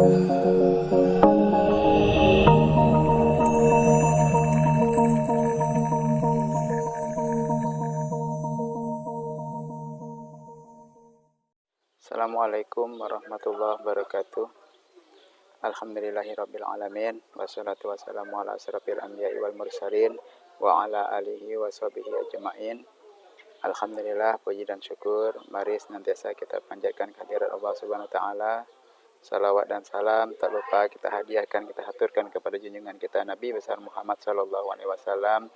Assalamualaikum warahmatullahi wabarakatuh. Alhamdulillahirabbil alamin wassalatu wassalamu ala asyrafil anbiya'i wal mursalin wa ala alihi washabihi ajmain. Alhamdulillah, puji dan syukur mari senantiasa kita panjatkan kehadirat Allah Subhanahu wa taala. Salawat dan salam tak lupa kita hadiahkan, kita haturkan kepada junjungan kita Nabi besar Muhammad sallallahu alaihi wasallam,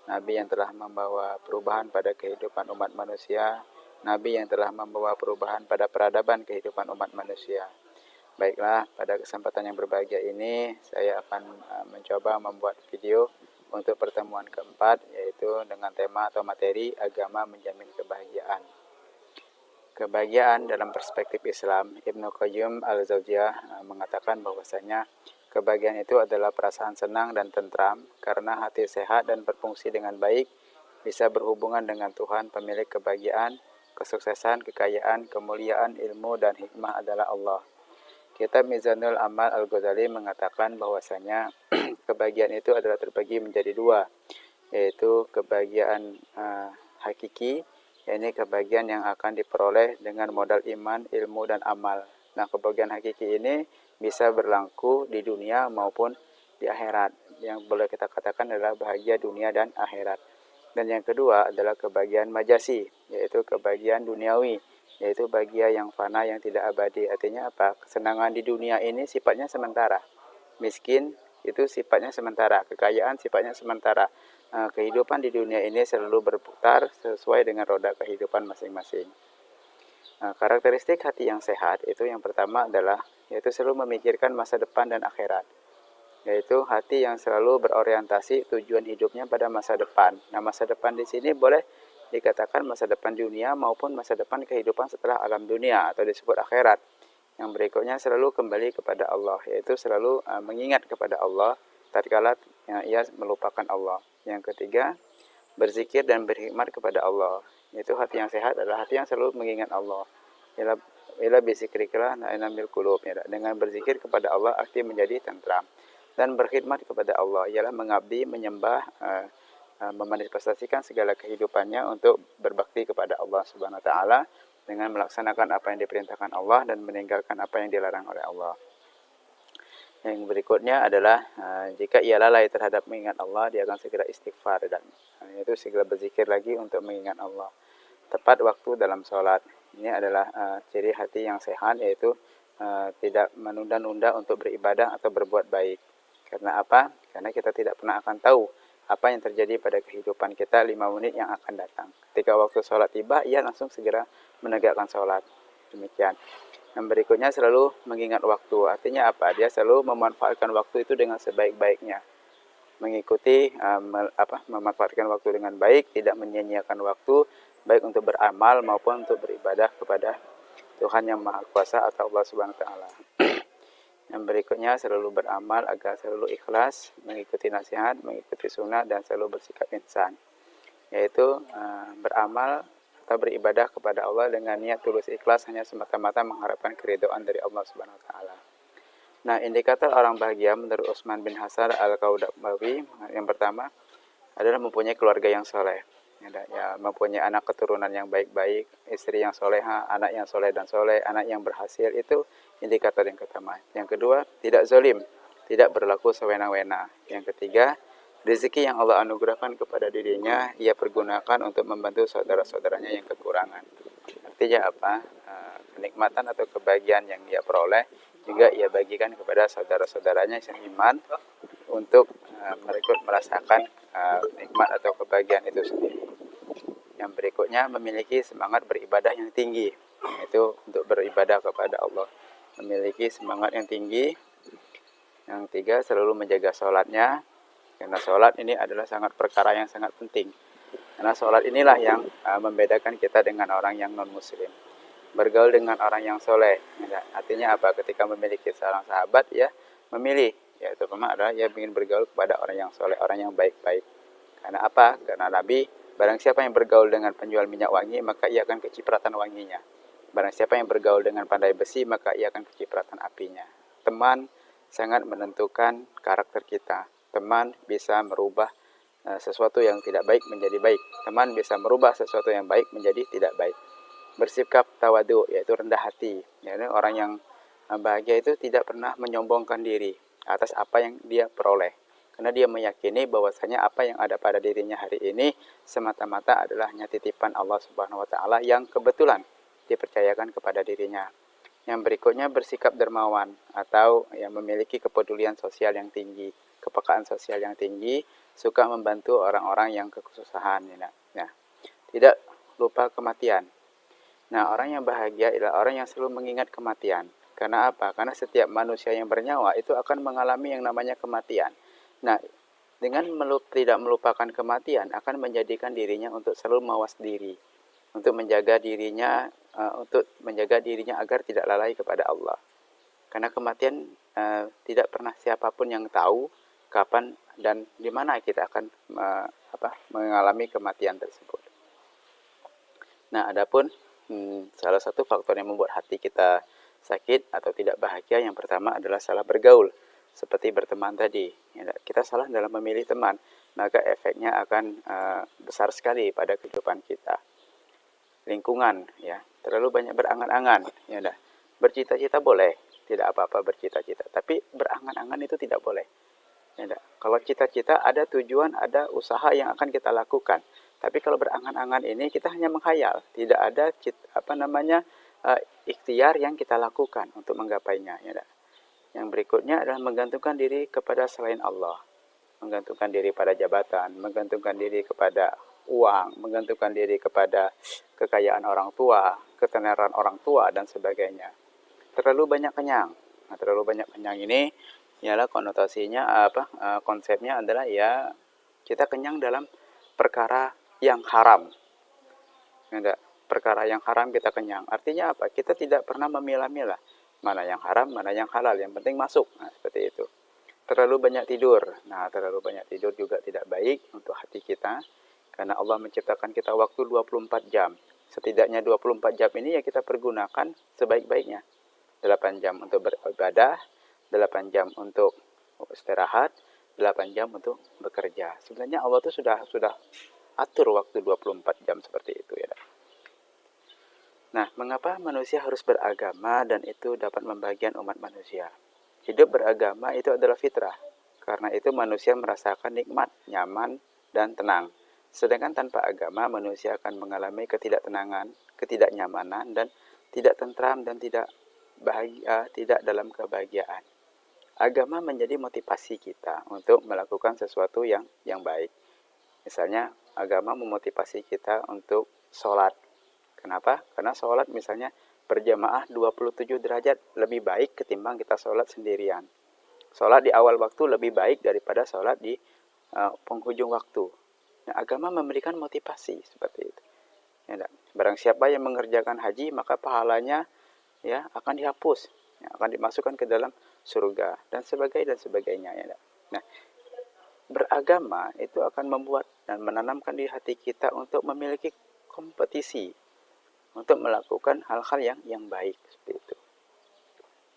Nabi yang telah membawa perubahan pada kehidupan umat manusia, Nabi yang telah membawa perubahan pada peradaban kehidupan umat manusia. Baiklah, pada kesempatan yang berbahagia ini saya akan mencoba membuat video untuk pertemuan keempat, yaitu dengan tema atau materi agama menjamin kebahagiaan. Kebahagiaan dalam perspektif Islam, Ibnu Qayyim al-Jauziyah mengatakan bahwasanya kebahagiaan itu adalah perasaan senang dan tentram karena hati sehat dan berfungsi dengan baik, bisa berhubungan dengan Tuhan pemilik kebahagiaan, kesuksesan, kekayaan, kemuliaan, ilmu, dan hikmah adalah Allah. Kitab Mizanul Amal Al-Ghazali mengatakan bahwasanya kebahagiaan itu adalah terbagi menjadi dua, yaitu kebahagiaan hakiki, yakni kebahagiaan yang akan diperoleh dengan modal iman, ilmu, dan amal. Nah, kebahagiaan hakiki ini bisa berlaku di dunia maupun di akhirat. Yang boleh kita katakan adalah bahagia dunia dan akhirat. Dan yang kedua adalah kebahagiaan majasi, yaitu kebahagiaan duniawi, yaitu bahagia yang fana, yang tidak abadi. Artinya apa? Kesenangan di dunia ini sifatnya sementara. Miskin itu sifatnya sementara, kekayaan sifatnya sementara. Kehidupan di dunia ini selalu berputar sesuai dengan roda kehidupan masing-masing. Karakteristik hati yang sehat itu yang pertama adalah yaitu selalu memikirkan masa depan dan akhirat. Yaitu hati yang selalu berorientasi tujuan hidupnya pada masa depan. Nah, masa depan di sini boleh dikatakan masa depan dunia maupun masa depan kehidupan setelah alam dunia atau disebut akhirat. Yang berikutnya selalu kembali kepada Allah, yaitu selalu mengingat kepada Allah tatkala ia melupakan Allah. Yang ketiga, berzikir dan berhikmat kepada Allah. Yaitu hati yang sehat adalah hati yang selalu mengingat Allah. Ila bizikriklah nainamil qulub. Dengan berzikir kepada Allah arti menjadi tentram. Dan berkhidmat kepada Allah ialah mengabdi, menyembah, memanifestasikan segala kehidupannya untuk berbakti kepada Allah Subhanahu wa taala dengan melaksanakan apa yang diperintahkan Allah dan meninggalkan apa yang dilarang oleh Allah. Yang berikutnya adalah jika ia lalai terhadap mengingat Allah, dia akan segera istighfar dan yaitu segera berzikir lagi untuk mengingat Allah. Tepat waktu dalam sholat. Ini adalah ciri hati yang sehat, yaitu tidak menunda-nunda untuk beribadah atau berbuat baik. Karena apa? Karena kita tidak pernah akan tahu apa yang terjadi pada kehidupan kita 5 menit yang akan datang. Ketika waktu sholat tiba, ia langsung segera menegakkan sholat. Demikian. Yang berikutnya selalu mengingat waktu. Artinya apa? Dia selalu memanfaatkan waktu itu dengan sebaik-baiknya. Mengikuti, memanfaatkan waktu dengan baik, tidak menyia-nyiakan waktu, baik untuk beramal maupun untuk beribadah kepada Tuhan yang Maha Kuasa atau Allah Subhanahu wa taala. Yang berikutnya selalu beramal agar selalu ikhlas, mengikuti nasihat, mengikuti sunnah, dan selalu bersikap insan. Yaitu beramal atau beribadah kepada Allah dengan niat tulus ikhlas hanya semata-mata mengharapkan keridhaan dari Allah Subhanahu wa taala. Nah, indikator orang bahagia menurut Utsman bin Hasan Al-Kaudabawi yang pertama adalah mempunyai keluarga yang soleh. Mempunyai anak keturunan yang baik-baik, istri yang soleha, anak yang soleh dan soleh, anak yang berhasil, itu indikator yang pertama. Yang kedua, tidak zalim, tidak berlaku sewenang-wenang. Yang ketiga, rezeki yang Allah anugerahkan kepada dirinya, ia pergunakan untuk membantu saudara-saudaranya yang kekurangan. Artinya apa? Kenikmatan atau kebahagiaan yang ia peroleh juga ia bagikan kepada saudara-saudaranya yang iman untuk mereka merasakan nikmat atau kebahagiaan itu sendiri. Yang berikutnya, memiliki semangat beribadah yang tinggi, yaitu untuk beribadah kepada Allah, memiliki semangat yang tinggi. Yang tiga, selalu menjaga sholatnya, karena sholat ini adalah perkara yang sangat penting. Karena sholat inilah yang membedakan kita dengan orang yang non-muslim. Bergaul dengan orang yang soleh, artinya apa? Ketika memiliki seorang sahabat, ya memilih, yaitu adalah ia ingin bergaul kepada orang yang soleh, orang yang baik-baik. Karena apa? Karena Nabi, barang siapa yang bergaul dengan penjual minyak wangi, maka ia akan kecipratan wanginya. Barang siapa yang bergaul dengan pandai besi, maka ia akan kecipratan apinya. teman sangat menentukan karakter kita. Teman bisa merubah sesuatu yang tidak baik menjadi baik. Teman bisa merubah sesuatu yang baik menjadi tidak baik. Bersikap tawadu, yaitu rendah hati. Jadi orang yang bahagia itu tidak pernah menyombongkan diri atas apa yang dia peroleh. Karena dia meyakini bahwasanya apa yang ada pada dirinya hari ini semata-mata adalah hanya titipan Allah Subhanahu wa taala yang kebetulan dipercayakan kepada dirinya. Yang berikutnya bersikap dermawan atau yang memiliki kepedulian sosial yang tinggi, kepekaan sosial yang tinggi, suka membantu orang-orang yang kesusahan. Nah, tidak lupa kematian. Nah, orang yang bahagia adalah orang yang selalu mengingat kematian. Karena apa? Karena setiap manusia yang bernyawa itu akan mengalami yang namanya kematian. Nah, dengan tidak melupakan kematian akan menjadikan dirinya untuk selalu mawas diri, untuk menjaga dirinya agar tidak lalai kepada Allah. Karena kematian tidak pernah siapapun yang tahu kapan dan di mana kita akan mengalami kematian tersebut. Nah, adapun salah satu faktor yang membuat hati kita sakit atau tidak bahagia yang pertama adalah salah bergaul. Seperti berteman tadi, kita salah dalam memilih teman, maka efeknya akan besar sekali pada kehidupan kita. Lingkungan, ya, terlalu banyak berangan-angan, ya, bercita-cita boleh, tidak apa-apa bercita-cita, tapi berangan-angan itu tidak boleh. Ya, kalau cita-cita ada tujuan, ada usaha yang akan kita lakukan. Tapi kalau berangan-angan ini kita hanya menghayal, tidak ada ikhtiar yang kita lakukan untuk menggapainya. Ya, yang berikutnya adalah menggantungkan diri kepada selain Allah, menggantungkan diri pada jabatan, menggantungkan diri kepada uang, menggantungkan diri kepada kekayaan orang tua, ketenaran orang tua dan sebagainya. Terlalu banyak kenyang. Nah, terlalu banyak kenyang ini ialah konotasinya konsepnya adalah ya kita kenyang dalam perkara yang haram. Ya, perkara yang haram kita kenyang. Artinya apa? Kita tidak pernah memilah-milah mana yang haram, mana yang halal. Yang penting masuk. Nah, seperti itu. Terlalu banyak tidur. Nah, terlalu banyak tidur juga tidak baik untuk hati kita. Karena Allah menciptakan kita waktu 24 jam. Setidaknya 24 jam ini ya kita pergunakan sebaik-baiknya. 8 jam untuk beribadah, 8 jam untuk istirahat, 8 jam untuk bekerja. Sebenarnya Allah itu sudah atur waktu 24 jam seperti itu, ya. Nah, mengapa manusia harus beragama dan itu dapat membagikan umat manusia? Hidup beragama itu adalah fitrah. Karena itu manusia merasakan nikmat, nyaman, dan tenang. Sedangkan tanpa agama, manusia akan mengalami ketidaktenangan, ketidaknyamanan, dan tidak tentram dan tidak bahagia, tidak dalam kebahagiaan. Agama menjadi motivasi kita untuk melakukan sesuatu yang baik. Misalnya, agama memotivasi kita untuk sholat. Kenapa? Karena sholat misalnya berjamaah 27 derajat lebih baik ketimbang kita sholat sendirian. Sholat di awal waktu lebih baik daripada sholat di penghujung waktu. Nah, agama memberikan motivasi seperti itu. Ya, barang siapa yang mengerjakan haji, maka pahalanya ya akan dihapus, ya, akan dimasukkan ke dalam surga dan sebagainya. Ya. Nah, beragama itu akan membuat dan menanamkan di hati kita untuk memiliki kompetisi untuk melakukan hal-hal yang baik seperti itu.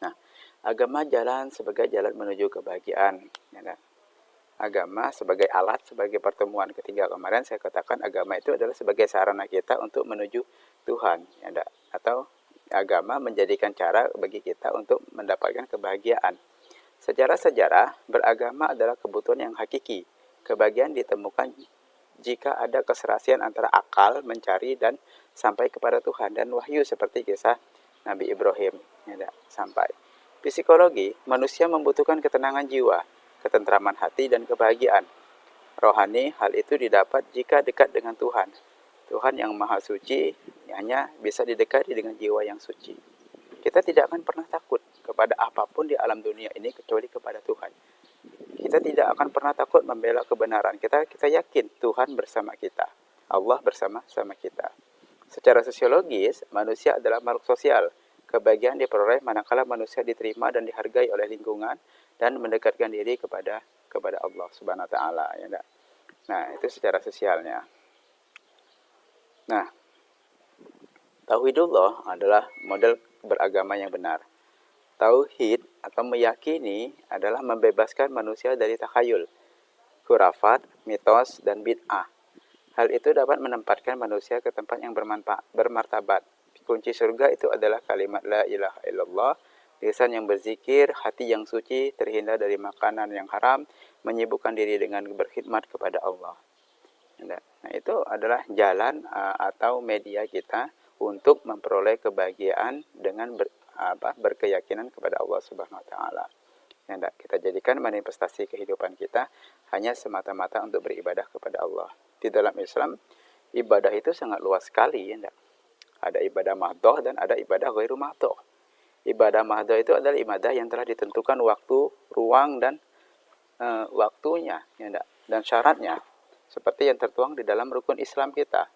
Nah, agama jalan sebagai jalan menuju kebahagiaan. Ya, agama sebagai alat, sebagai pertemuan ketiga kemarin saya katakan agama itu adalah sebagai sarana kita untuk menuju Tuhan. Ya, atau agama menjadikan cara bagi kita untuk mendapatkan kebahagiaan. Secara sejarah, beragama adalah kebutuhan yang hakiki. Kebahagiaan ditemukan jika ada keserasian antara akal, mencari, dan sampai kepada Tuhan. Dan wahyu seperti kisah Nabi Ibrahim. Ya, sampai. Psikologi, manusia membutuhkan ketenangan jiwa, ketentraman hati, dan kebahagiaan. Rohani, hal itu didapat jika dekat dengan Tuhan. Tuhan yang maha suci hanya bisa didekati dengan jiwa yang suci. Kita tidak akan pernah takut kepada apapun di alam dunia ini kecuali kepada Tuhan. Kita tidak akan pernah takut membela kebenaran. Kita yakin Tuhan bersama kita. Allah bersama kita. Secara sosiologis, manusia adalah makhluk sosial. Kebahagiaan diperoleh manakala manusia diterima dan dihargai oleh lingkungan dan mendekatkan diri kepada Allah Subhanahu wa taala, ya. Nah, itu secara sosialnya. Nah, tauhidullah adalah model beragama yang benar. Tauhid atau meyakini adalah membebaskan manusia dari takhayul, khurafat, mitos, dan bid'ah. Hal itu dapat menempatkan manusia ke tempat yang bermartabat. Kunci surga itu adalah kalimat la ilaha illallah, lisan yang berzikir, hati yang suci, terhindar dari makanan yang haram, menyibukkan diri dengan berkhidmat kepada Allah. Nah, itu adalah jalan atau media kita untuk memperoleh kebahagiaan dengan berkeyakinan kepada Allah Subhanahu wa taala. Yang kita jadikan manifestasi kehidupan kita hanya semata-mata untuk beribadah kepada Allah. Di dalam Islam, ibadah itu sangat luas sekali, ya. Ada ibadah mahdoh dan ada ibadah ghairu mahdoh. Ibadah mahdoh itu adalah ibadah yang telah ditentukan waktu, ruang, dan waktunya, ya, dan syaratnya, seperti yang tertuang di dalam rukun Islam kita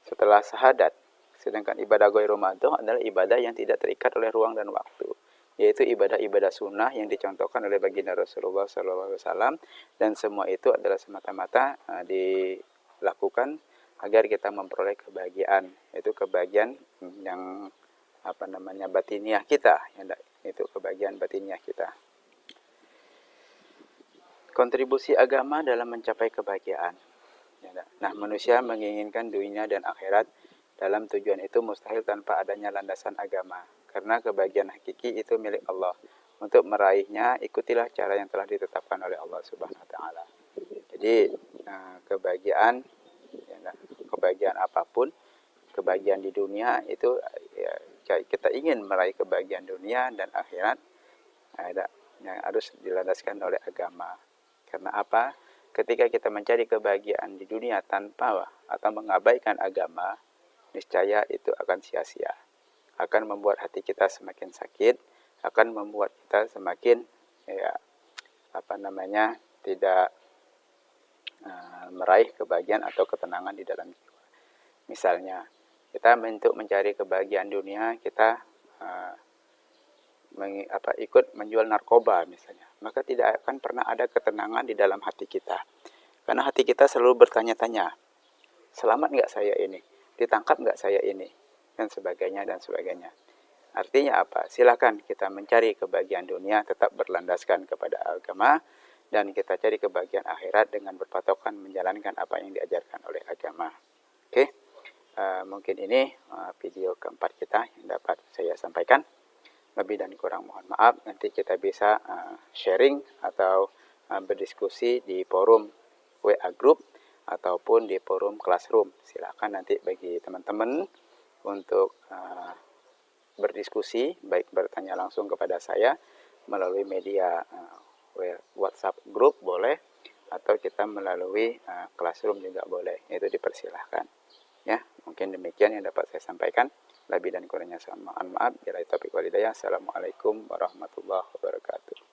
setelah syahadat. Sedangkan ibadah ghairu mahdoh adalah ibadah yang tidak terikat oleh ruang dan waktu, yaitu ibadah-ibadah sunnah yang dicontohkan oleh baginda Rasulullah SAW, dan semua itu adalah semata-mata dilakukan agar kita memperoleh kebahagiaan, yaitu kebahagiaan yang batiniah kita, itu kebahagiaan batiniah kita. Kontribusi agama dalam mencapai kebahagiaan. Nah, manusia menginginkan dunia dan akhirat. Dalam tujuan itu mustahil tanpa adanya landasan agama, karena kebahagiaan hakiki itu milik Allah. Untuk meraihnya, ikutilah cara yang telah ditetapkan oleh Allah Subhanahu wa taala. Jadi, kebahagiaan apapun, kebahagiaan di dunia itu, ya, kita ingin meraih kebahagiaan dunia dan akhirat, yang harus dilandaskan oleh agama. Karena apa? Ketika kita mencari kebahagiaan di dunia tanpa atau mengabaikan agama, niscaya itu akan sia-sia. Akan membuat hati kita semakin sakit, akan membuat kita semakin tidak meraih kebahagiaan atau ketenangan di dalam jiwa. Misalnya, kita untuk mencari kebahagiaan dunia, kita ikut menjual narkoba misalnya, maka tidak akan pernah ada ketenangan di dalam hati kita. Karena hati kita selalu bertanya-tanya, selamat nggak saya ini? Ditangkap nggak saya ini? Dan sebagainya, dan sebagainya. Artinya apa? Silakan kita mencari kebahagiaan dunia tetap berlandaskan kepada agama, dan kita cari kebahagiaan akhirat dengan berpatokan menjalankan apa yang diajarkan oleh agama. Oke? Mungkin ini video keempat kita yang dapat saya sampaikan. Lebih dan kurang mohon maaf. Nanti kita bisa sharing atau berdiskusi di forum WA Group ataupun di forum Classroom. Silakan nanti bagi teman-teman untuk berdiskusi, baik bertanya langsung kepada saya melalui media WhatsApp Group boleh, atau kita melalui Classroom juga boleh. Itu dipersilahkan. Ya, mungkin demikian yang dapat saya sampaikan. Lebih dan kurangnya mohon maaf. Bila taufiq wal hidayah. Assalamualaikum warahmatullahi wabarakatuh.